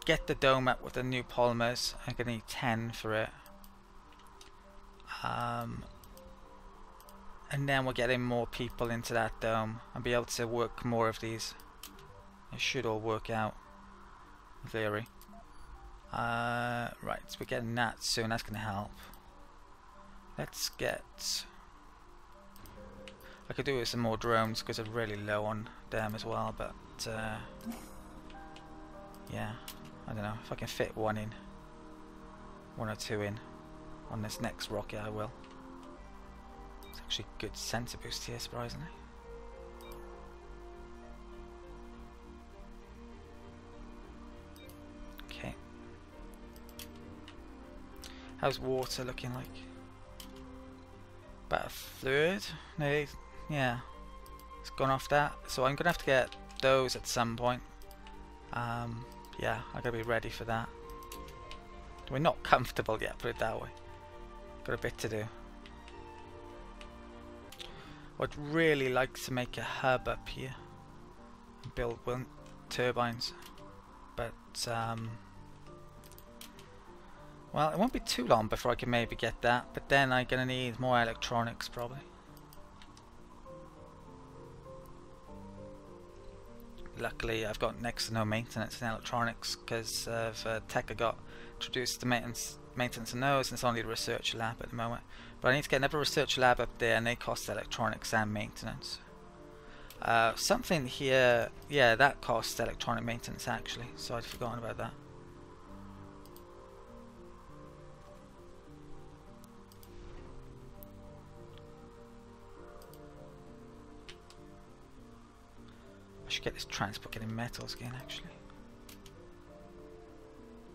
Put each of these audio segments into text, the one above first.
get the dome up with the new polymers. I'm going to need 10 for it. And then we're getting more people into that dome and be able to work more of these. It should all work out, in theory. Right, so we're getting that soon. That's going to help. Let's get... I could do with some more drones because I'm really low on them as well, but yeah, I don't know if I can fit one in, one or two in on this next rocket. I will. It's actually a good sensor boost here, surprisingly. Okay. How's water looking like? About a third? No, yeah. It's gone off that. So I'm gonna have to get those at some point. Yeah, I gotta be ready for that. We're not comfortable yet, put it that way. Got a bit to do. I'd really like to make a hub up here and build wind turbines, but well, it won't be too long before I can maybe get that, but then I'm gonna need more electronics probably. Luckily I've got next to no maintenance in electronics because of tech I got introduced to maintenance in those, and it's only the research lab at the moment. But I need to get another research lab up there, and they cost electronics and maintenance. Something here, yeah, that costs electronic maintenance actually, so I'd forgotten about that. I should get this transport getting metals again actually.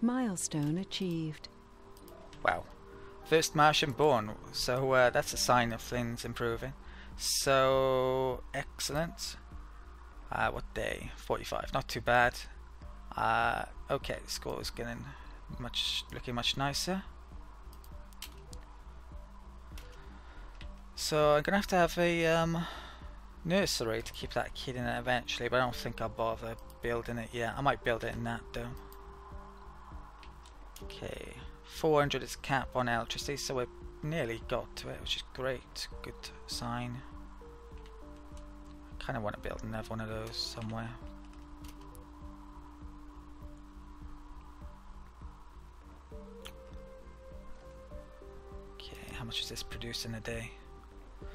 Milestone achieved. Wow. First Martian born, so that's a sign of things improving. So, excellent. What day? 45, not too bad. Okay, the score is getting looking much nicer. So I'm gonna have to have a nursery to keep that kid in it eventually, but I don't think I'll bother building it yet. I might build it in that though. Okay, 400 is cap on electricity, so we've nearly got to it, which is great. Good sign. I kind of want to build another one of those somewhere. Okay, how much is this producing a day?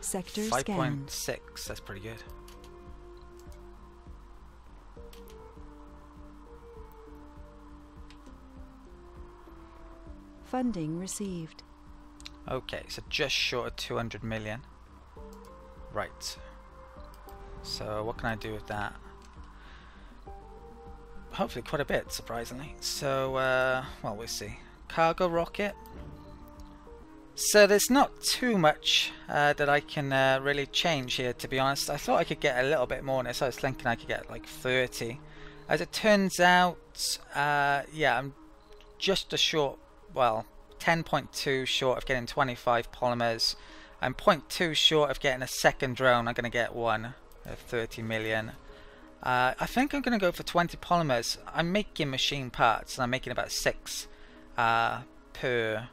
Sector 5.6, that's pretty good. Funding received. Okay, so just short of 200 million. Right. So what can I do with that? Hopefully quite a bit, surprisingly. So, well, we'll see. Cargo rocket. So there's not too much that I can really change here, to be honest. I thought I could get a little bit more on this. I was thinking I could get like 30. As it turns out, yeah, I'm just a short, well, 10.2 short of getting 25 polymers. I'm 0.2 short of getting a second drone. I'm going to get one at 30 million. I think I'm going to go for 20 polymers. I'm making machine parts, and I'm making about 6 per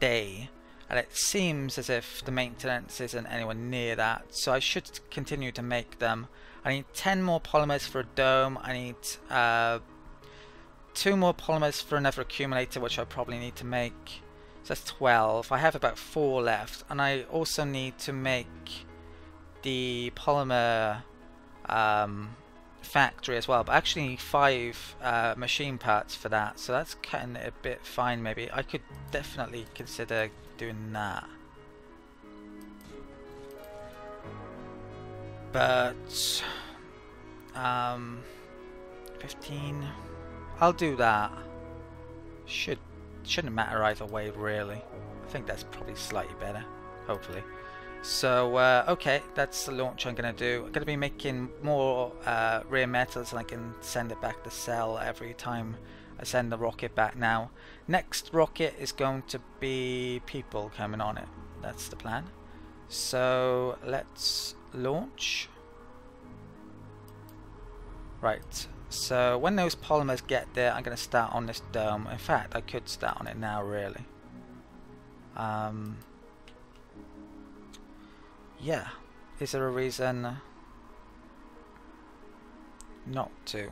day. And it seems as if the maintenance isn't anywhere near that, so I should continue to make them. I need 10 more polymers for a dome. I need 2 more polymers for another accumulator, which I probably need to make. So that's 12. I have about 4 left, and I also need to make the polymer factory as well, but actually need 5 machine parts for that, so that's cutting it a bit fine. Maybe I could definitely consider doing that, but 15, I'll do that. Shouldn't matter either way really. I think that's probably slightly better, hopefully. So okay, that's the launch I'm going to do. I'm going to be making more rare metals, and I can send it back to Cell every time I send the rocket back now. Next rocket is going to be people coming on it. That's the plan. So let's launch. Right, So when those polymers get there, I'm going to start on this dome. In fact, I could start on it now, really. Yeah. Is there a reason not to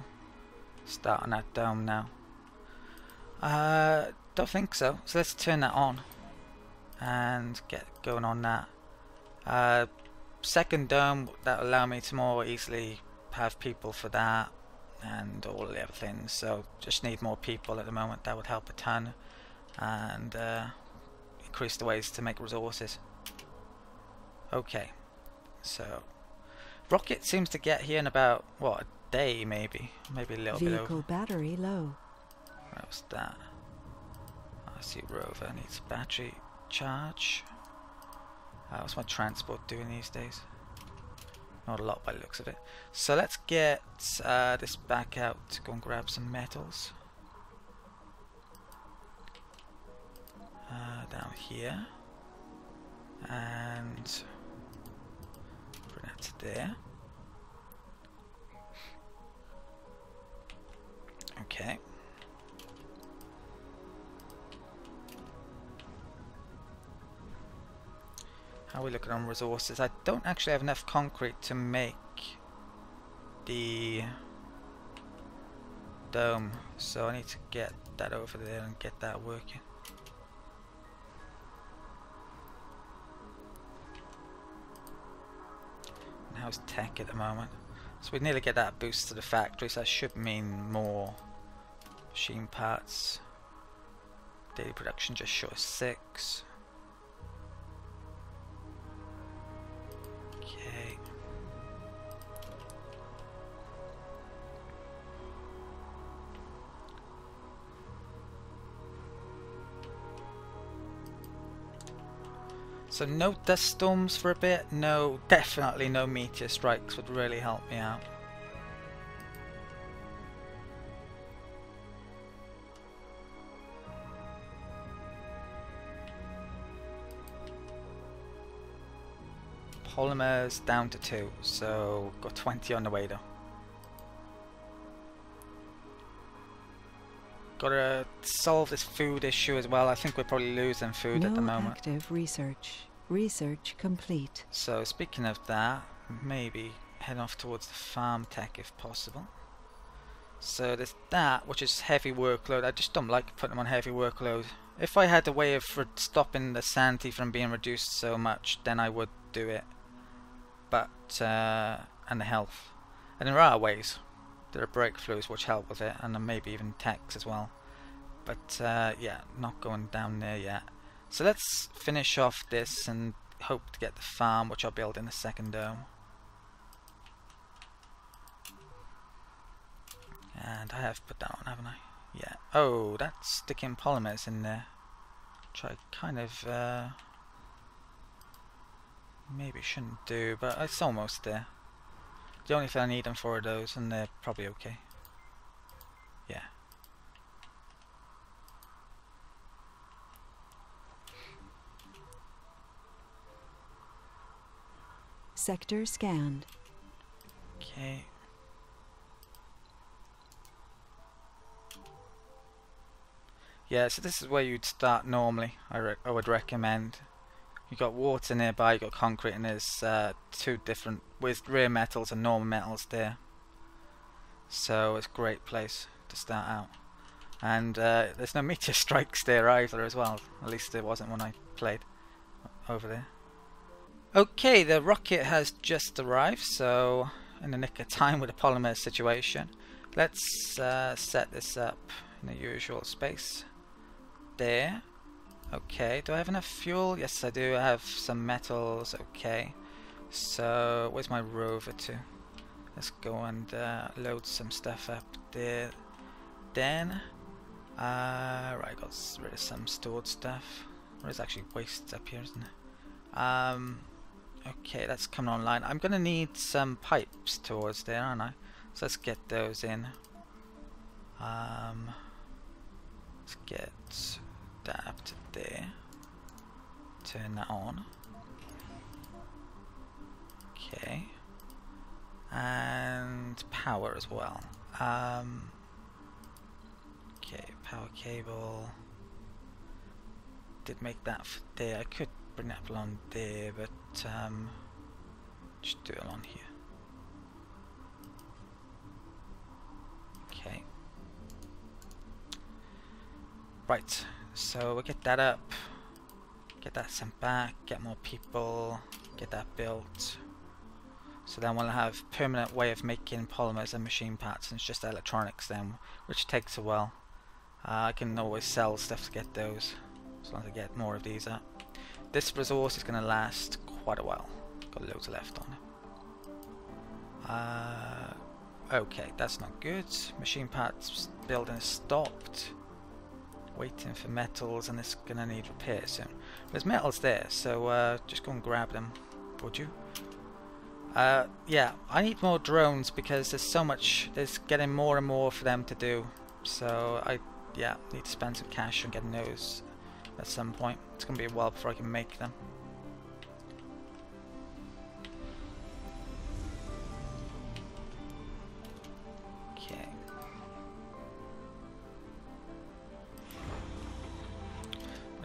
start on that dome now? Don't think so. So let's turn that on and get going on that. Second dome, that'll allow me to more easily have people for that and all the other things. So just need more people at the moment. That would help a ton, and increase the ways to make resources. Okay, so rocket seems to get here in about what, a day, maybe a little bit over. Vehicle battery low. What was that? I see rover needs battery charge. What's my transport doing these days? Not a lot by the looks of it. So let's get this back out to go and grab some metals. Down here. And bring that to there. Okay. How are we looking on resources? I don't actually have enough concrete to make the dome, so I need to get that over there and get that working. And how's tech at the moment? So we nearly get that boost to the factory, so that should mean more machine parts. Daily production just short of 6. Okay. So no dust storms for a bit. No, definitely no meteor strikes would really help me out. Polymers down to 2, so got 20 on the way though. Gotta solve this food issue as well. I think we're probably losing food at the moment. Active research. Research complete. So speaking of that, maybe head off towards the farm tech if possible. So there's that, which is heavy workload. I just don't like putting them on heavy workload. If I had a way of stopping the sanity from being reduced so much, then I would do it. But and the health, and there are ways. There are breakthroughs which help with it, and then maybe even techs as well. But yeah, not going down there yet. So let's finish off this and hope to get the farm, which I'll build in the second dome. And I have put that on, haven't I? Yeah. Oh, that's sticking polymers in there, which I kind of maybe shouldn't do, but it's almost there. The only thing I need them for are those, and they're probably okay. Yeah. Sector scanned. Okay. Yeah, so this is where you'd start normally. I would recommend. You got water nearby, you got concrete, and there's 2 different with rare metals and normal metals there. So it's a great place to start out. And there's no meteor strikes there either as well. At least there wasn't when I played over there. Okay, the rocket has just arrived, so in the nick of time with the polymer situation. Let's set this up in the usual space. There. Okay, do I have enough fuel? Yes, I do. I have some metals. Okay, so where's my rover to? Let's go and load some stuff up there. Then, right, got rid of some stored stuff. There's actually waste up here, isn't it? Okay, that's coming online. I'm gonna need some pipes towards there, aren't I? So let's get those in. Let's get that up to there. Turn that on. Okay. And power as well. Okay, power cable. Did make that for there. I could bring that along there, but just do it along here. Okay. Right, so we'll get that up, get that sent back, get more people, get that built. So then we'll have permanent way of making polymers and machine parts, and it's just electronics then, which takes a while. I can always sell stuff to get those, as long as I get more of these up. This resource is going to last quite a while. Got loads left on it. Okay, that's not good. Machine parts building is stopped. Waiting for metals, and it's gonna need repair soon. There's metals there, so just go and grab them, would you? Yeah, I need more drones because there's so much. There's getting more and more for them to do. So I need to spend some cash on getting those at some point. It's gonna be a while before I can make them.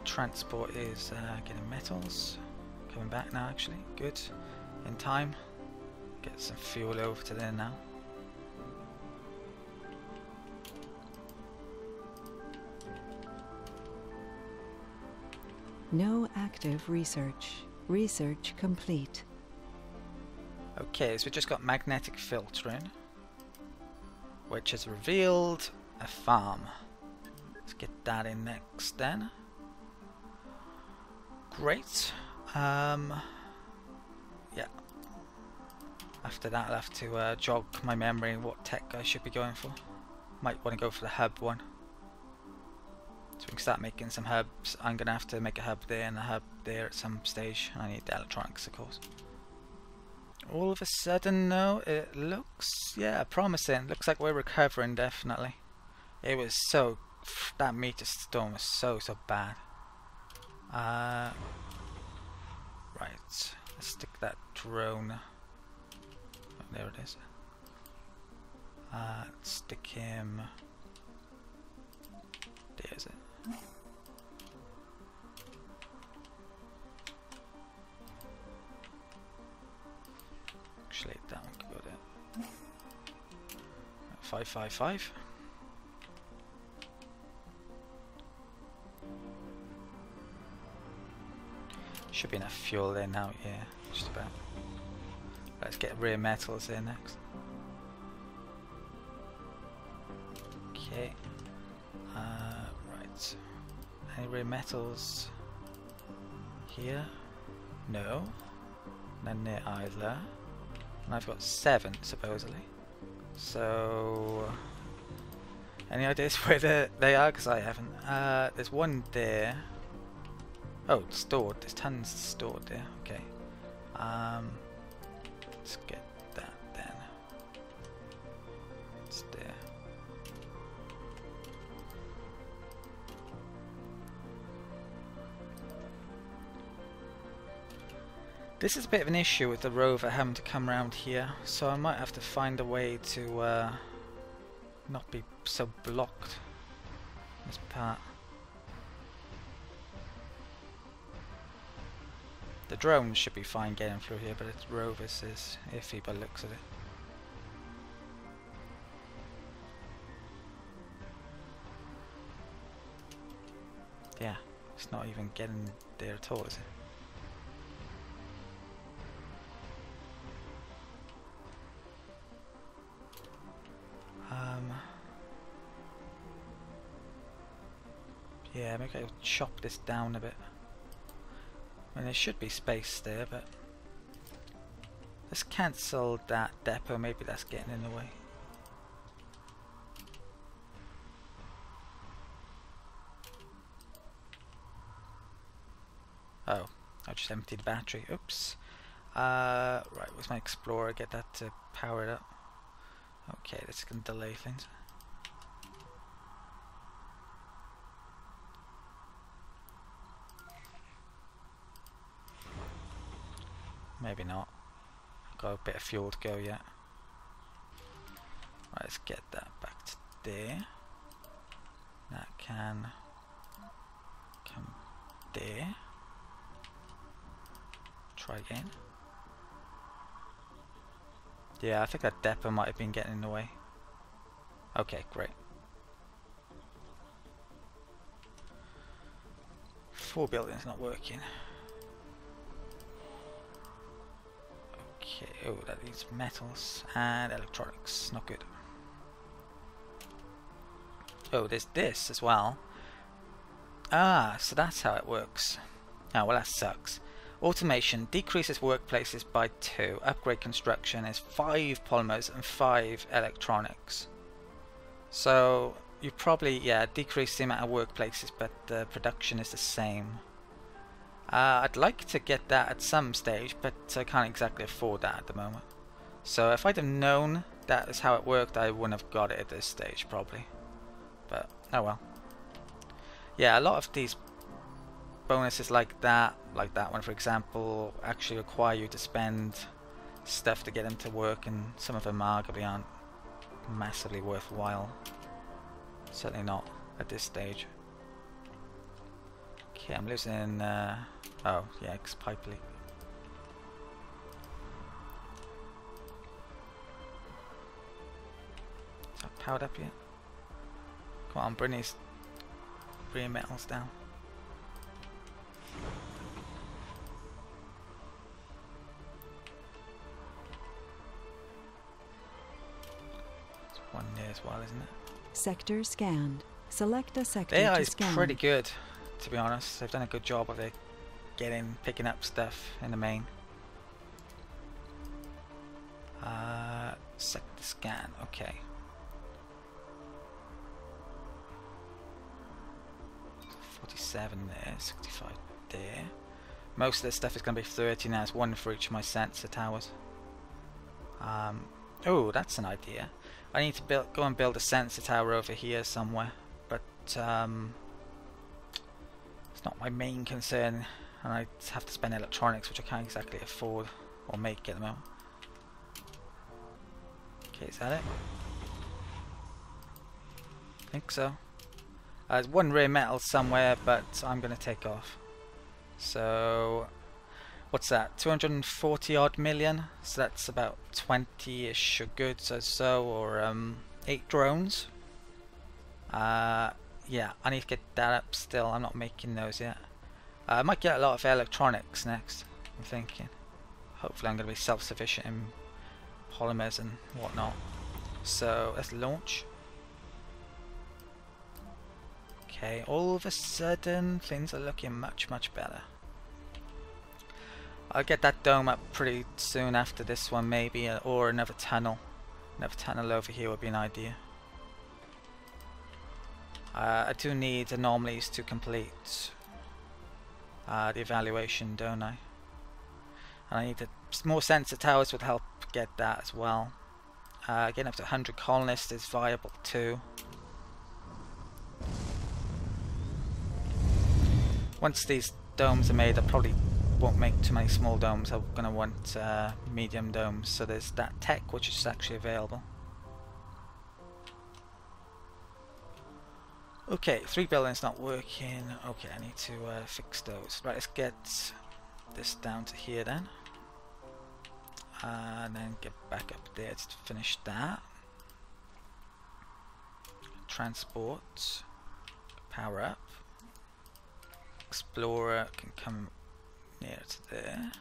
Transport is getting metals. Coming back now, actually. Good. In time. Get some fuel over to there now. No active research. Research complete. Okay, so we just got magnetic filtering, which has revealed a farm. Let's get that in next then. Great. Yeah. After that, I'll have to jog my memory what tech I should be going for. Might want to go for the hub one. So we can start making some hubs. I'm going to have to make a hub there and a hub there at some stage. I need the electronics, of course. All of a sudden, no, it looks, yeah, promising. Looks like we're recovering, definitely. It was so, that meteor storm was so bad. Right, let's stick that drone. Oh, there it is. Let's stick him. There's it. Actually, that one can go there. 555. Should be enough fuel there now, yeah, just about. Let's get rare metals there next. Okay. Right. Any rare metals here? No. None there either. And I've got 7 supposedly. So, any ideas where they are? Because I haven't. There's one there. Oh, it's stored. There's tons stored there. Okay. Let's get that then. It's there. This is a bit of an issue with the rover having to come around here, so I might have to find a way to not be so blocked. This part. The drones should be fine getting through here, but its rovers is iffy by the looks of it. Yeah, it's not even getting there at all, is it? Yeah, maybe I'll chop this down a bit. I mean, there should be space there, but let's cancel that depot. Maybe that's getting in the way. Oh, I just emptied the battery. Oops. Right, where's my explorer? Get that to power it up. Okay, this is going to delay things. Maybe not. Got a bit of fuel to go yet. Right, let's get that back to there. That can come there. Try again. Yeah, I think that depot might have been getting in the way. Okay, great. 4 buildings not working. Okay, oh, that needs metals and electronics. Not good. Oh, there's this as well. Ah, so that's how it works. Oh, well, that sucks. Automation decreases workplaces by 2. Upgrade construction is 5 polymers and 5 electronics. So you probably, yeah, decrease the amount of workplaces, but the production is the same. I'd like to get that at some stage, but I can't exactly afford that at the moment. So if I'd have known that is how it worked, I wouldn't have got it at this stage probably. But oh well. Yeah, a lot of these bonuses like that one for example, actually require you to spend stuff to get them to work, and some of them arguably aren't massively worthwhile. Certainly not at this stage. Okay, I'm losing oh yeah, it's pipe leak. Is that powered up yet? Come on, bring these rare metals down. There's one there as well, isn't it? Sector scanned. Select a sector AI to is scan. pretty good, to be honest. They've done a good job of it, picking up stuff in the main. Sector scan, okay. 47 there, 65 there. Most of this stuff is going to be 30 now. It's 1 for each of my sensor towers. Oh, that's an idea. I need to go and build a sensor tower over here somewhere, but it's not my main concern, and I have to spend electronics, which I can't exactly afford or make at the moment. Okay, is that it? I think so. There's 1 rare metal somewhere, but I'm going to take off. So, what's that? 240 odd million. So that's about 20-ish goods or so, or 8 drones. Yeah, I need to get that up still. I'm not making those yet. I might get a lot of electronics next, I'm thinking. Hopefully I'm going to be self-sufficient in polymers and whatnot. So let's launch. Okay, all of a sudden things are looking much better. I'll get that dome up pretty soon after this one maybe, or another tunnel. Another tunnel over here would be an idea. I do need anomalies to complete the evaluation, don't I? And I need more sensor towers would help get that as well. Getting up to 100 colonists is viable too. Once these domes are made, I probably won't make too many small domes. I'm going to want medium domes, so there's that tech which is actually available. Okay, 3 buildings not working. Okay, I need to fix those. Right, let's get this down to here then. And then get back up there to finish that. Transport. Power up. Explorer can come near to there.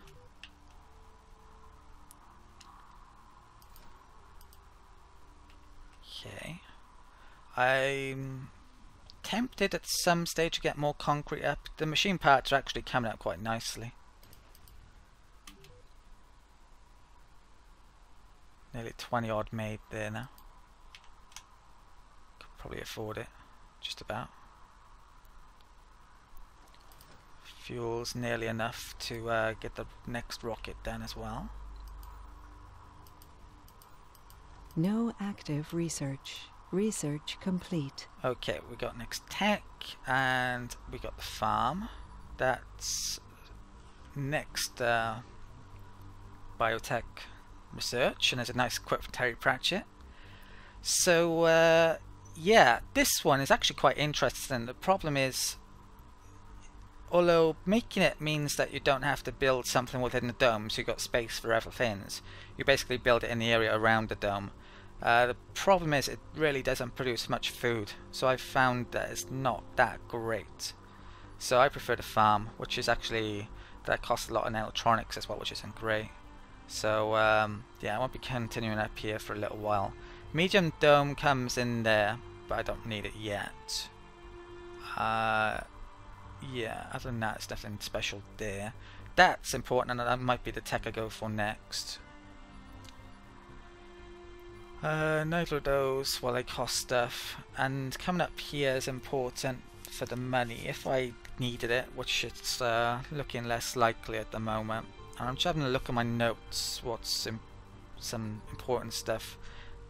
Okay. I'm tempted at some stage to get more concrete up. The machine parts are actually coming out quite nicely. Nearly 20 odd made there now. Could probably afford it, just about. Fuel's nearly enough to get the next rocket done as well. No active research. Research complete. Okay, we got next tech, and we got the farm. That's next biotech research, and there's a nice quote from Terry Pratchett. So yeah, this one is actually quite interesting. The problem is, although making it means that you don't have to build something within the dome, so you've got space for other things. You basically build it in the area around the dome. The problem is it really doesn't produce much food, so I've found that it's not that great. So I prefer the farm, which is actually, that costs a lot in electronics as well, which isn't great. So yeah, I won't be continuing up here for a little while. Medium dome comes in there, but I don't need it yet. Yeah, other than that, it's nothing special there. That's important, and that might be the tech I go for next. Neither of those, well, they cost stuff. And coming up here is important for the money, if I needed it, which it's looking less likely at the moment. And I'm just having a look at my notes, what's some important stuff.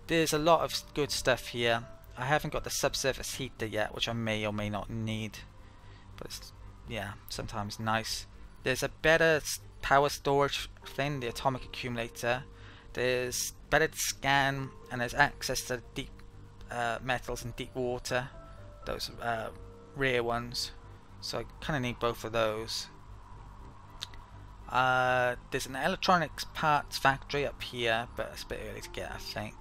There's a lot of good stuff here. I haven't got the subsurface heater yet, which I may or may not need. But it's, yeah, sometimes nice. There's a better power storage thing, the atomic accumulator. There's better to scan, and there's access to deep metals and deep water, those rare ones. So I kind of need both of those. There's an electronics parts factory up here, but it's a bit early to get, I think.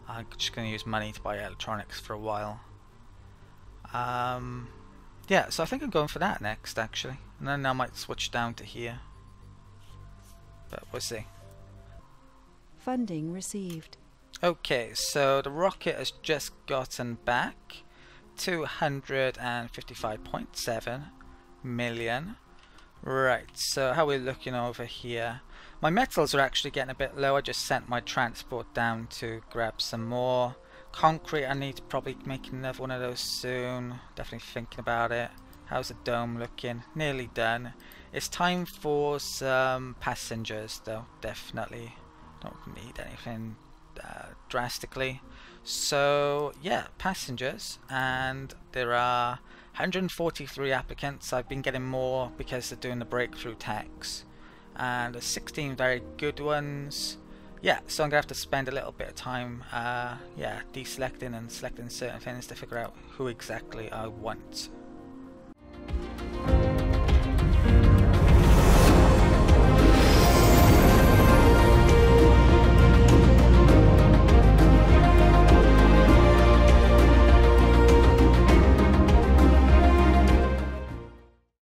I'm just going to use money to buy electronics for a while. Yeah, so I think I'm going for that next, actually. And then I might switch down to here. But we'll see. Funding received. Okay, so the rocket has just gotten back 255.7 million. Right, so how are we looking over here? My metals are actually getting a bit low. I just sent my transport down to grab some more. Concrete, I need to probably make another one of those soon. Definitely thinking about it. How's the dome looking? Nearly done. It's time for some passengers though, definitely. Don't need anything drastically. So yeah, passengers, and there are 143 applicants. I've been getting more because they're doing the breakthrough tax, and there's 16 very good ones. Yeah, so I'm gonna have to spend a little bit of time yeah, deselecting and selecting certain things to figure out who exactly I want.